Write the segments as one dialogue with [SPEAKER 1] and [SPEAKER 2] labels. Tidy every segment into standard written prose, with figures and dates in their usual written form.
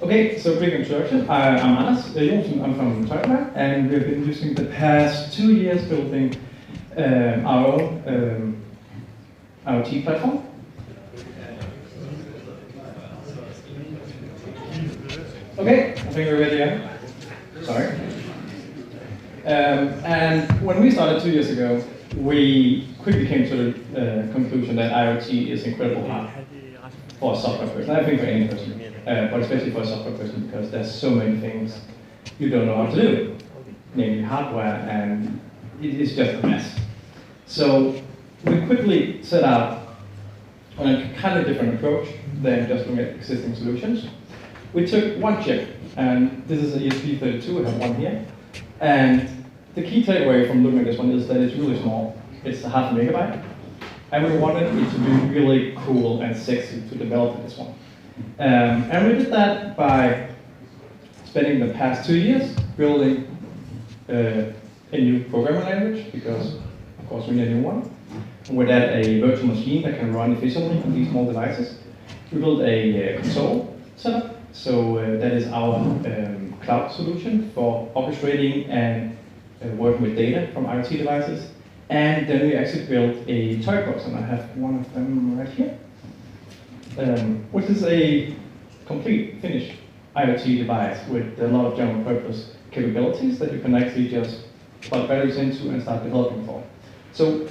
[SPEAKER 1] Okay, so quick introduction. I'm Anders Johnsen, I'm from Toit, and we've been using the past 2 years building our own IoT platform. Okay, I think we're ready again. Sorry. And when we started 2 years ago, we quickly came to the conclusion that IoT is incredibly hard for a software person. I think for any person, but especially for a software person, because there's so many things you don't know how to do, namely hardware, and it is just a mess. So we quickly set out on a kind of different approach than just looking at existing solutions. We took one chip, and this is an ESP32, we have one here. And the key takeaway from looking at this one is that it's really small. It's 0.5 megabyte. And we wanted it to be really cool and sexy to develop this one. And we did that by spending the past 2 years building a new programming language, because of course we need a new one. And with that, a virtual machine that can run efficiently on these small devices. We built a console setup. So that is our cloud solution for orchestrating and working with data from IoT devices. And then we actually built a Toit box, and I have one of them right here, which is a complete finished IoT device with a lot of general purpose capabilities that you can actually just plug batteries into and start developing for. So,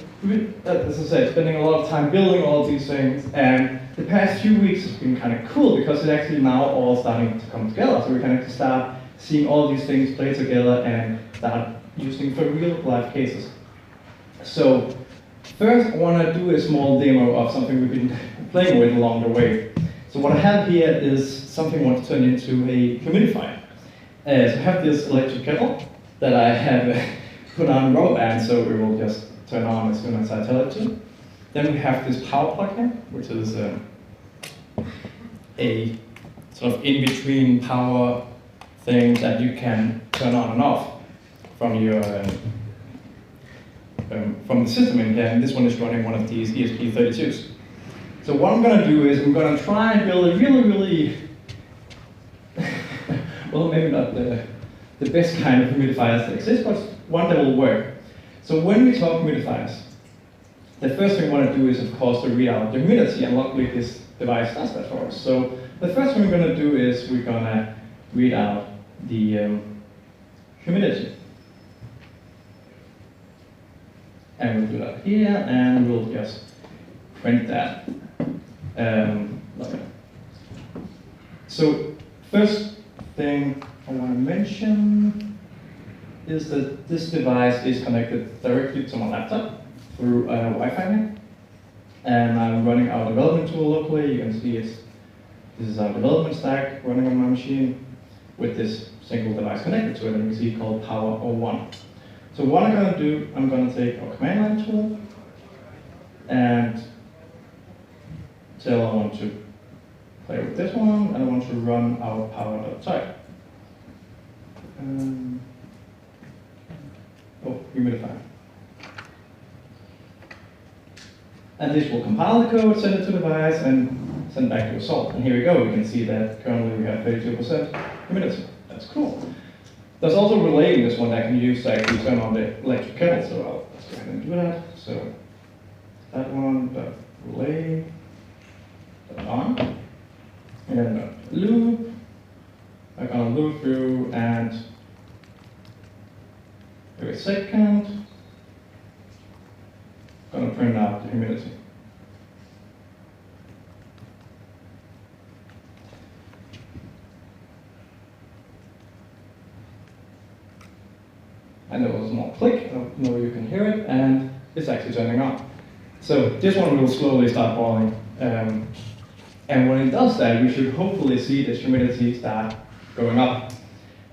[SPEAKER 1] as I said, spending a lot of time building all of these things, and the past few weeks has been kind of cool because it's actually now all starting to come together. So we can actually start seeing all these things play together and start using for real life cases. So first I want to do a small demo of something we've been playing with along the way. So what I have here is something I want to turn into a humidifier. So I have this electric kettle that I have put on rubber band, so it will just turn on as soon as I tell it to. Then we have this power plug here, which is a sort of in-between power thing that you can turn on and off from your from the system in here, and this one is running one of these ESP32s. So what I'm going to do is I'm going to try and build a really, well, maybe not the best kind of humidifiers that exist, but one that will work. So when we talk humidifiers, the first thing we want to do is, of course, to read out the humidity, and luckily this device does that for us. So the first thing we're going to do is we're going to read out the humidity. And we'll do that here, and we'll just print that. So first thing I want to mention is that this device is connected directly to my laptop through Wi-Fi link. And I'm running our development tool locally. You can see this is our development stack running on my machine with this single device connected to it, and you can see called Power 01. So what I'm going to do, I'm going to take our command line tool and tell I want to play with this one, and I want to run our power.toit. Humidifier. And this will compile the code, send it to the device, and send back to result. And here we go, we can see that currently we have 32% humidity. That's cool. There's also a relay in this one that I can use to actually turn on the electric kettle, so I'll let's go ahead and do that. So that one, the relay, that on, and then the loop. I'm gonna loop through, and wait a second. I'm gonna print out the humidity. And there was a small click, I don't know if you can hear it, and it's actually turning on. So this one will slowly start boiling. And when it does that, we should hopefully see the humidity start going up.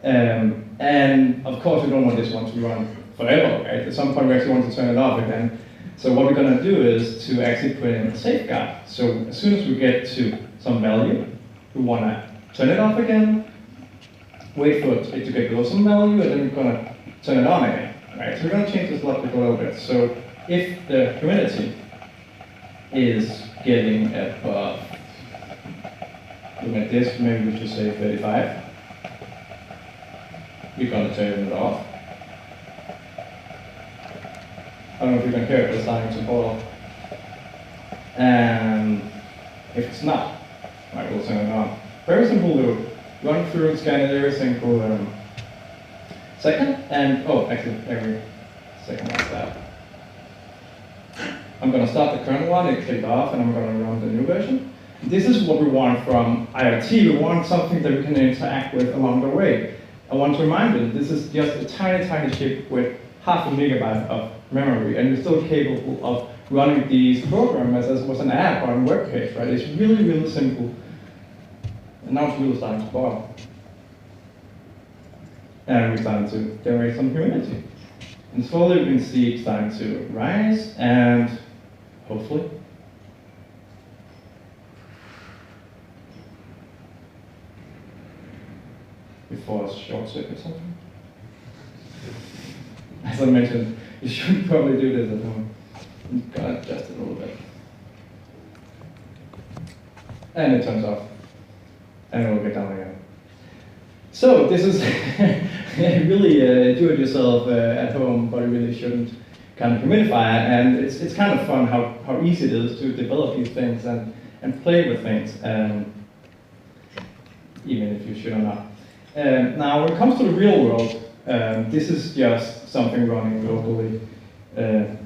[SPEAKER 1] And of course, we don't want this one to run forever, right? At some point, we actually want to turn it off again. So what we're going to do is to actually put in a safeguard. So as soon as we get to some value, we want to turn it off again, wait for it to get below some value, and then we're going to turn it on again. Right? So we're going to change this logic a little bit. So if the humidity is getting above looking at this, maybe we should say 35. We're going to turn it off. I don't know if you can hear it, it's starting to boil. And if it's not, I will turn it on. Very simple loop. Run through, scan it every single second, and actually every second like that. I'm going to stop the current one and click off, and I'm going to run the new version. This is what we want from IoT. We want something that we can interact with along the way. I want to remind you, this is just a tiny, tiny chip with 0.5 megabyte of memory, and we're still capable of running these programs as was an app or a web page, right? It's really, really simple. And now it's really starting to boil. And we're starting to generate some humidity. And slowly we can see it starting to rise, and hopefully, before a short circuit something. As I mentioned, you should probably do this at home. I'm gonna adjust it a little bit. And it turns off. And it will get down again. So this is really do-it-yourself at home, but you really shouldn't kind of humidify it. And it's kind of fun how easy it is to develop these things and play with things, even if you should or not. Now, when it comes to the real world, this is just something running locally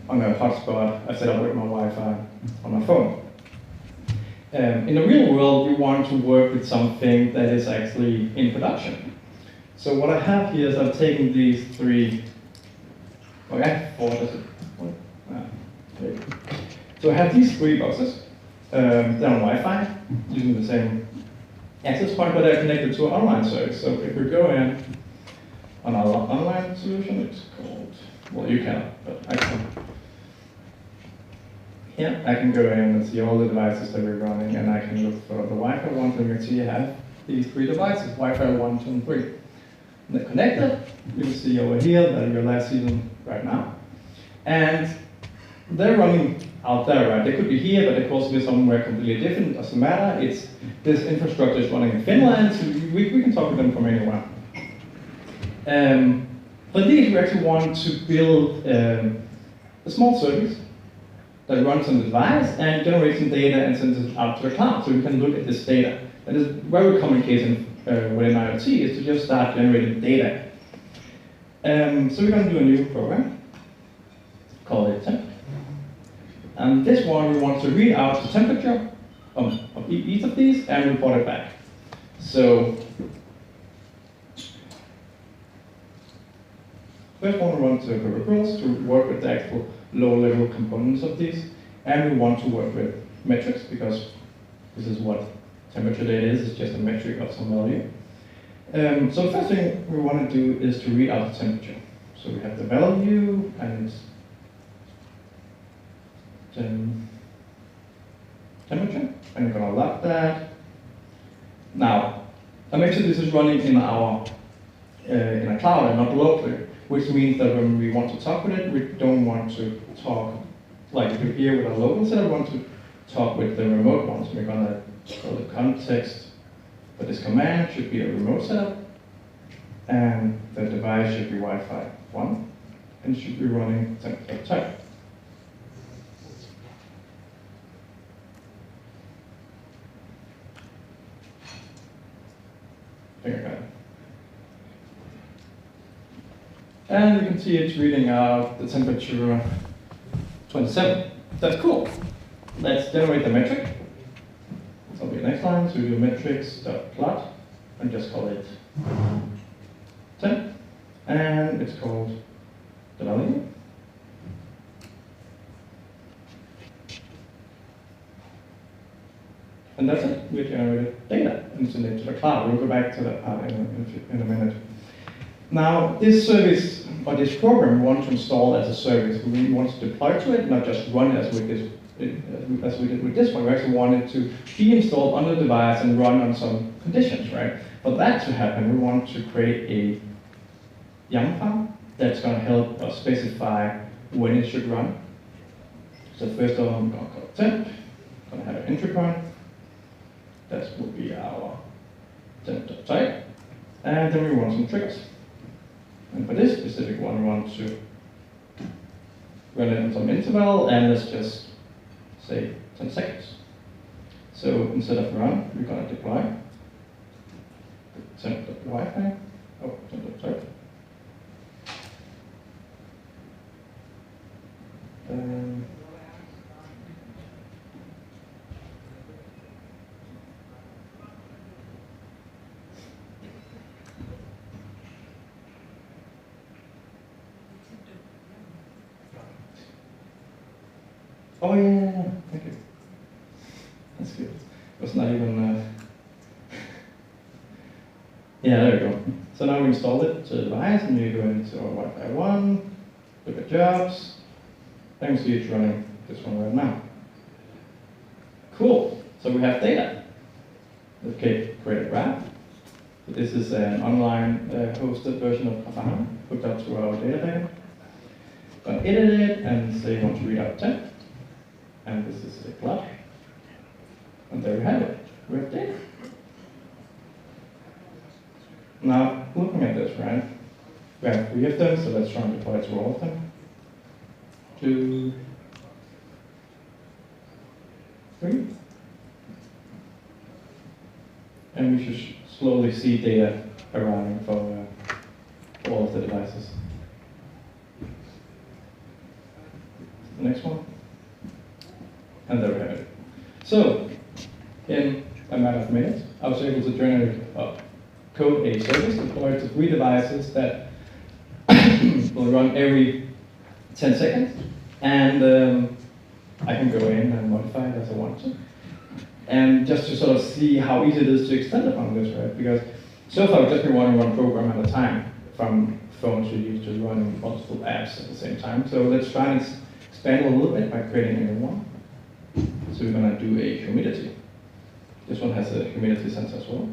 [SPEAKER 1] on a hotspot I set up with my Wi-Fi on my phone. In the real world, you want to work with something that is actually in production. So what I have here is I've taken these three, okay, 4, does it? Okay. So I have these 3 boxes. They're on Wi-Fi, using the same access point, but they're connected to an online service. So if we go in on our online solution, it's called, well, you can, but I can. Yeah, I can go in and see all the devices that we're running, and I can look for the Wi-Fi ones, and you can see I have these 3 devices, Wi-Fi 1, 2, and 3. And they're connected. You can see over here that you're live season right now. And they're running out there, right? They could be here, but they could also be somewhere completely different. It doesn't matter. This infrastructure is running in Finland, so we can talk to them from anywhere. But these, we actually want to build a small service that runs on the device and generates some data and sends it out to the cloud, so we can look at this data. That is very common case within IoT, is to just start generating data. So we're going to do a new program, call it temp. And this one, we want to read out the temperature of each of these and report it back. So first one, we want to peripherals to work with the actual low-level components of these, and we want to work with metrics, because this is what temperature data is. It's just a metric of some value. So the first thing we want to do is to read out the temperature. So we have the value and temperature, and we're going to lock that. Now, I mentioned this is running in a cloud and not locally, which means that when we want to talk with it, we don't want to talk like we do here with a local setup. We want to talk with the remote ones. We're going to call the context for this command should be a remote setup, and the device should be Wi-Fi 1, and it should be running temperature type. I think I got it. And you can see it's reading out the temperature 27. That's cool. Let's generate the metric. So the next line, so we do metrics.plot and just call it temp. And it's called the value. And that's it. We generated data and send it to the cloud. We'll go back to that part in a minute. Now, this service, or this program, we want to install as a service. We want to deploy to it, not just run as we did with this one. We actually want it to be installed on the device and run on some conditions, right? For that to happen, we want to create a YAML file that's going to help us specify when it should run. So first of all, I'm going to call it temp. I'm going to have an entry point. That would be our temp.type. And then we run some triggers. And for this specific one, we want to run it in some interval, and let's just say 10 seconds. So instead of run, we're going to deploy the temp.deploy thing. Oh, temp.type. Oh yeah, thank you. That's good. It was not even. Yeah, there we go. So now we installed it to the device, and we go into our Wi-Fi 1, look at jobs, and we see it's running this one right now. Cool. So we have data. Okay, create a graph. So this is an online hosted version of Grafana hooked up to our data bank. Gonna edit it and say you want to read out 10. And this is a plot. And there we have it. We have data. Now, looking at this, right? We have 3 of them, so let's try and deploy to all of them. 2, 3. And we should slowly see data arriving for all of the devices. The next one. And there we have it. So, in a matter of minutes, I was able to generate code a service deployed to 3 devices that will run every 10 seconds. And I can go in and modify it as I want to. And just to sort of see how easy it is to extend upon this, right? Because so far I've just been running one program at a time, from phones you're used to running multiple apps at the same time. So let's try and expand a little bit by creating a new one. So we're going to do a humidity. This one has a humidity sensor as well.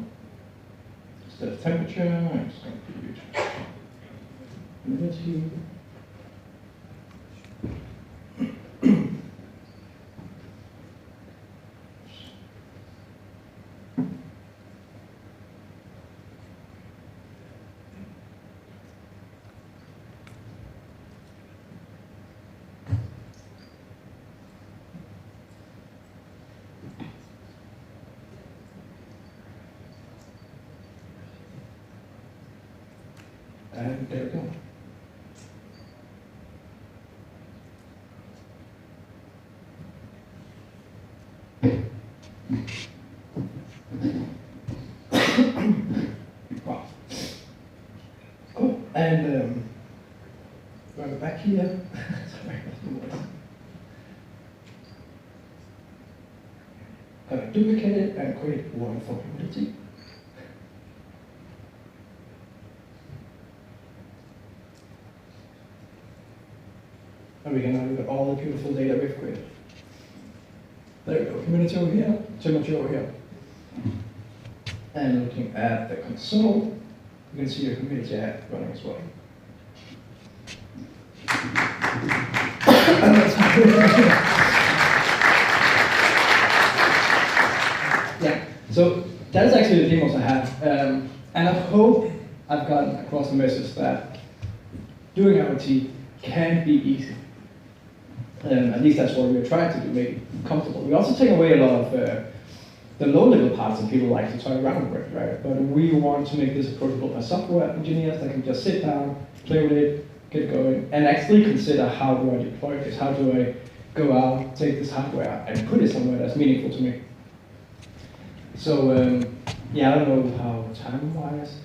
[SPEAKER 1] Instead of temperature, I'm just going to use humidity. And there we go. Wow. Cool. And we'll go back here. Sorry, gonna duplicate it and create one for humidity. And we can now look at all the beautiful data we've created. There we go, humidity over here, temperature over here. And looking at the console, you can see a humidity app running as well. Yeah, so that is actually the demos I have. And I hope I've gotten across the message that doing IoT can be easy. At least that's what we're trying to do, make it comfortable. We also take away a lot of the low-level parts that people like to toy around with, right? But we want to make this approachable by software engineers that can just sit down, play with it, get going, and actually consider how do I deploy this? How do I go out, take this hardware, and put it somewhere that's meaningful to me? So, yeah, I don't know how time-wise